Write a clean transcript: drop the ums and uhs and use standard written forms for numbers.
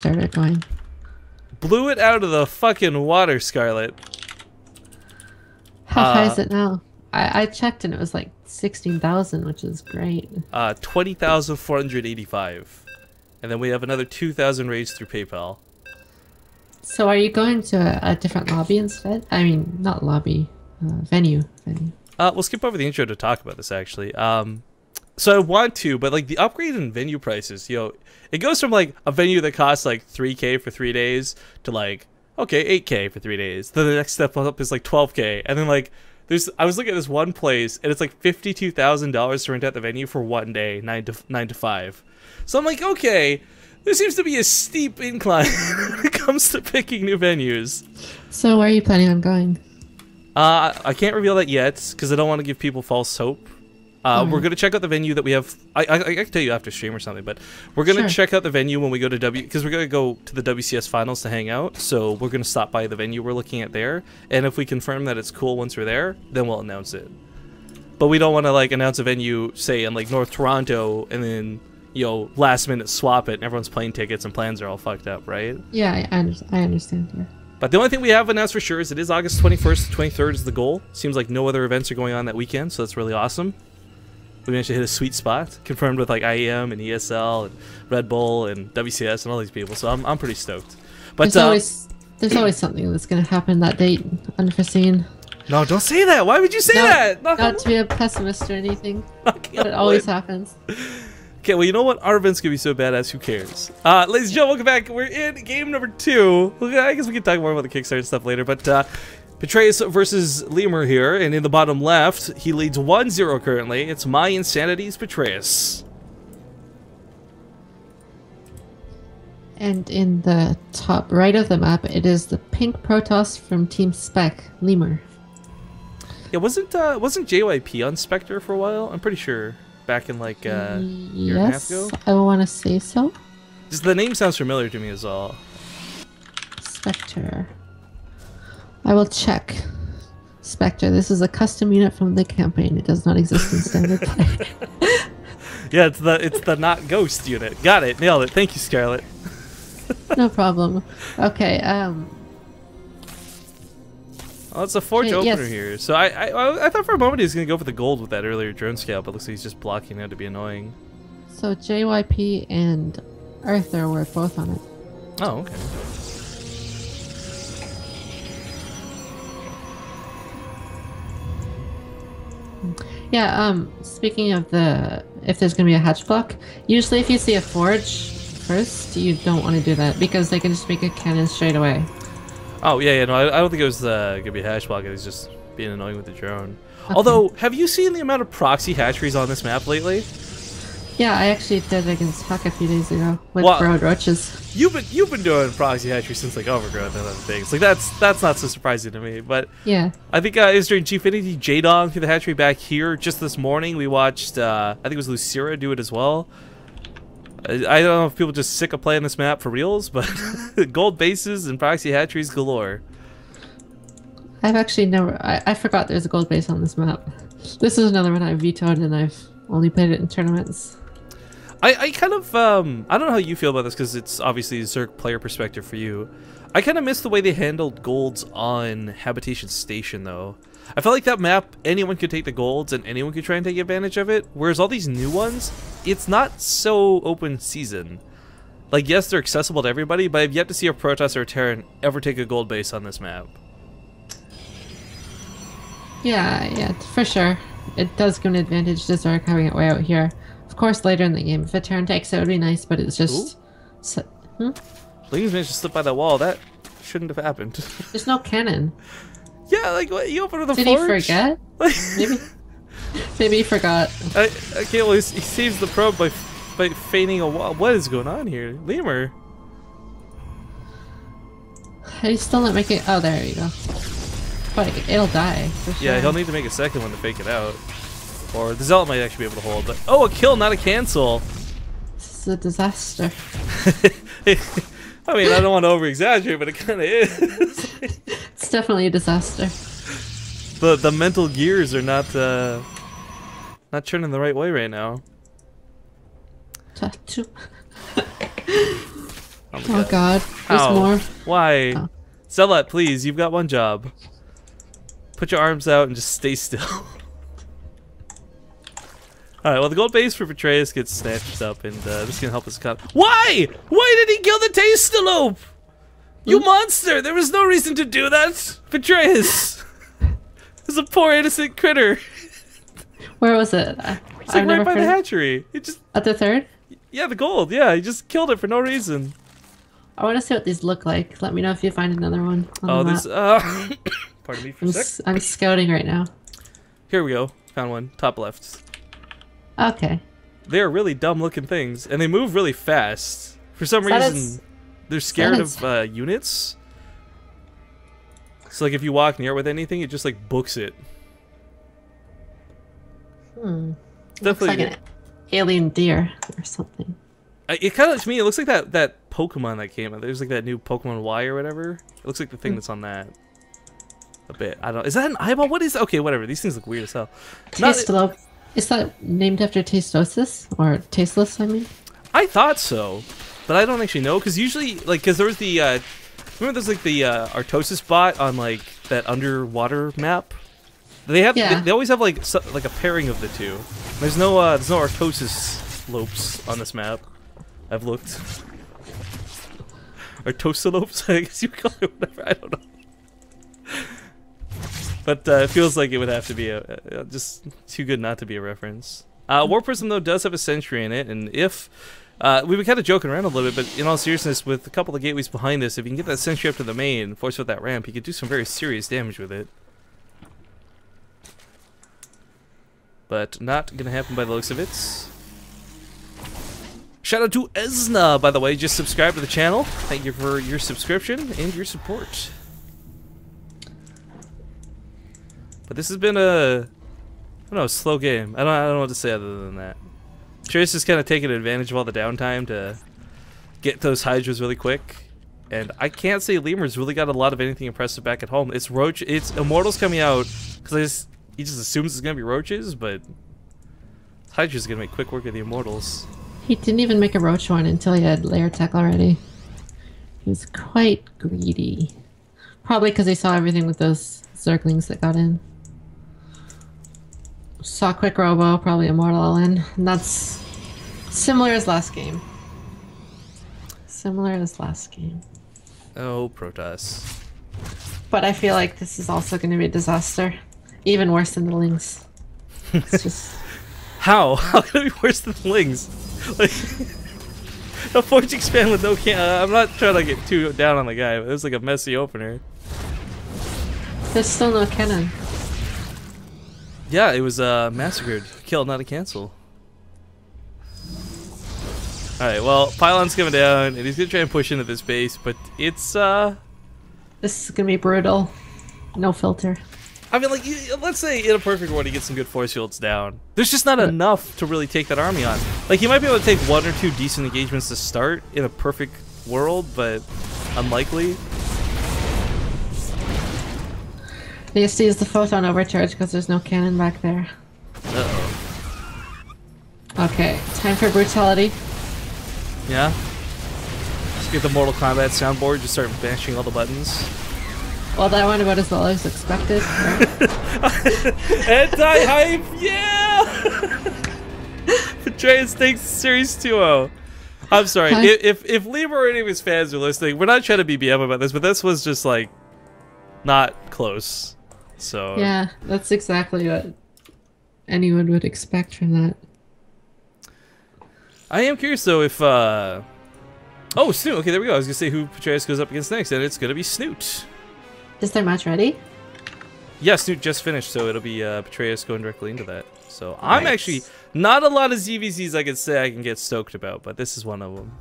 started going. Blew it out of the fucking water, Scarlet. How high is it now? I checked and it was like 16,000, which is great. 20,485. And then we have another 2,000 raised through PayPal. So are you going to a different lobby instead? I mean, not lobby, venue. We'll skip over the intro to talk about this, actually. So I want to, but like the upgrade in venue prices, you know, it goes from like a venue that costs like 3K for 3 days to like, okay, 8K for 3 days. Then the next step up is like 12K. And then like, I was looking at this one place and it's like $52,000 to rent out the venue for 1 day, 9 to 5. So I'm like, okay, there seems to be a steep incline when it comes to picking new venues. So where are you planning on going? I can't reveal that yet because I don't want to give people false hope. We're going to check out the venue that we have. I can tell you after stream or something, but we're going to check out the venue when we go to because we're going to go to the WCS finals to hang out. So we're going to stop by the venue we're looking at there. And if we confirm that it's cool once we're there, then we'll announce it. But we don't want to like announce a venue, say in like North Toronto, and then, you know, last minute swap it and everyone's plane tickets and plans are all fucked up, right? Yeah, I understand. Yeah. But the only thing we have announced for sure is it is August 21st to 23rd is the goal. Seems like no other events are going on that weekend, so that's really awesome. We managed to hit a sweet spot, confirmed with like IEM and ESL and Red Bull and WCS and all these people. So I'm pretty stoked. But there's always something that's gonna happen that date, unforeseen. No, don't say that. Why would you say that? Not to be a pessimist or anything, but it always happens. Okay, well, you know what? Our event's gonna be so badass. Who cares? Ladies and gentlemen, welcome back. We're in game number 2. I guess we can talk more about the Kickstarter stuff later, but Petraeus versus LeMur here, and in the bottom left, he leads 1-0 currently. It's My Insanity's Petraeus. And in the top right of the map, it is the pink Protoss from Team Spec, LeMur. Yeah, wasn't JYP on Spectre for a while? I'm pretty sure back in like a year and a half ago. I want to say so. Just the name sounds familiar to me as well. Spectre. I will check. Spectre. This is a custom unit from the campaign. It does not exist in standard play. Yeah, it's the not ghost unit. Got it. Nailed it. Thank you, Scarlet. No problem. Okay. Well, it's a Forge opener here. So I thought for a moment he was gonna go for the gold with that earlier drone scout, but looks like he's just blocking out to be annoying. So JYP and Arthur were both on it. Oh, okay. Yeah, speaking of if there's gonna be a hatch block, usually if you see a forge first, you don't want to do that because they can just make a cannon straight away. Oh, yeah, no, I don't think it was gonna be a hatch block, it was just being annoying with the drone. Okay. Although, have you seen the amount of proxy hatcheries on this map lately? Yeah, I actually did against Huck a few days ago with Broad Roaches. You've been doing proxy hatchery since like Overgrowth and other things. Like that's not so surprising to me. But yeah, I think it was during Gfinity J-Dog through the hatchery back here just this morning. We watched I think it was Lucira do it as well. I don't know if people just sick of playing this map for reals, but gold bases and proxy hatcheries galore. I've actually never. I forgot there's a gold base on this map. This is another one I vetoed, and I've only played it in tournaments. I kind of, I don't know how you feel about this because it's obviously a Zerg player perspective for you. I kind of miss the way they handled golds on Habitation Station though. I felt like that map, anyone could take the golds and anyone could try and take advantage of it, whereas all these new ones, it's not so open season. Like, yes, they're accessible to everybody, but I've yet to see a Protoss or a Terran ever take a gold base on this map. Yeah, for sure. It does give an advantage to Zerg having it way out here. Of course, later in the game, if a Terran takes it, it would be nice, but it's just... Lee's managed to slip by that wall. That shouldn't have happened. There's no cannon. Yeah, like, what, you opened with a forge? Did he forget? Maybe he forgot. Okay, well, he saves the probe by feigning a wall. What is going on here? LeMur. He's still not making... Oh, there you go. But it'll die, for sure. Yeah, he'll need to make a second one to fake it out. Or the Zealot might actually be able to hold, but... Oh, a kill, not a cancel! This is a disaster. I mean, I don't want to over-exaggerate, but it kind of is. It's definitely a disaster. The mental gears are not turning the right way right now. Oh, my Oh god, there's How? more. Why? Oh. Zealot, please, you've got one job. Put your arms out and just stay still. Alright, well the gold base for Petraeus gets snatched up and this is gonna help us cut. Why? Why did he kill the Tastalope? You monster! There was no reason to do that! Petraeus! It's a poor innocent critter. Where was it? It's like right by the hatchery. It just at the third? Yeah, the gold. Yeah, he just killed it for no reason. I want to see what these look like. Let me know if you find another one. Oh, this. Pardon me for a sec. I'm scouting right now. Here we go. Found one. Top left. Okay. They're really dumb looking things, and they move really fast. For some reason, they're scared of units. So like if you walk near it with anything, it just like books it. Looks like an alien deer or something. It kind of, to me, it looks like that Pokemon that came out. There's like that new Pokemon Y or whatever. It looks like the thing that's on that. A bit. I don't. Is that an eyeball? What is? Okay, whatever. These things look weird as hell. Tastalope. Is that named after tastosis or tasteless? I mean. I thought so, but I don't actually know because usually, like, because there was the remember there's like the Artosis bot on like that underwater map. They have. Yeah. They always have like like a pairing of the two. There's no Artosis lopes on this map. I've looked. Artosilopes, I guess you call it, whatever. I don't know. But it feels like it would have to be just too good not to be a reference. War Prism though does have a sentry in it, and if we've been kind of joking around a little bit, but in all seriousness, with a couple of gateways behind us, if you can get that sentry up to the main, force with that ramp, you could do some very serious damage with it. But not gonna happen by the looks of it. Shout out to Esna, by the way, just subscribe to the channel. Thank you for your subscription and your support. But this has been a, I don't know, a slow game. I don't know what to say other than that. Trace is kind of taking advantage of all the downtime to get those Hydras really quick. And I can't say LeMur's really got a lot of anything impressive back at home. It's Immortals coming out because he just assumes it's gonna be Roaches, but Hydra's gonna make quick work of the Immortals. He didn't even make a Roach one until he had Lair Tech already. He was quite greedy. Probably because he saw everything with those Zerglings that got in. Saw Quick Robo, probably Immortal all in. And that's similar as last game. Similar as last game. Oh, Protoss. But I feel like this is also going to be a disaster. Even worse than the Lings. It's just... How? How can it be worse than the Lings? Like, a Forge Expand with no I'm not trying to get too down on the guy, but it was like a messy opener. There's still no cannon. Yeah, it was massacred. Killed, not a cancel. Alright, well, Pylon's coming down, and he's gonna try and push into this base, but it's, This is gonna be brutal. No filter. I mean, like, let's say in a perfect world he gets some good force fields down. There's just not enough to really take that army on. Like, he might be able to take 1 or 2 decent engagements to start in a perfect world, but unlikely. He has to use the photon overcharge because there's no cannon back there. Uh-oh. Okay, time for brutality. Yeah? Just get the Mortal Kombat soundboard, just start bashing all the buttons. Well, that went about as well as expected. Anti-hype, yeah! Petraeus takes Series 2-0. I'm sorry, if LeMur or any of his fans are listening, we're not trying to be BM about this, but this was just, like, not close. So yeah, that's exactly what anyone would expect from that. I am curious, though, if, oh, Snoot, okay, there we go. I was gonna say who Petraeus goes up against next, and it's gonna be Snoot. Is their match ready? Yeah, Snoot just finished, so it'll be Petraeus going directly into that. So I'm actually not a lot of ZVZs I could say I can get stoked about, but this is one of them.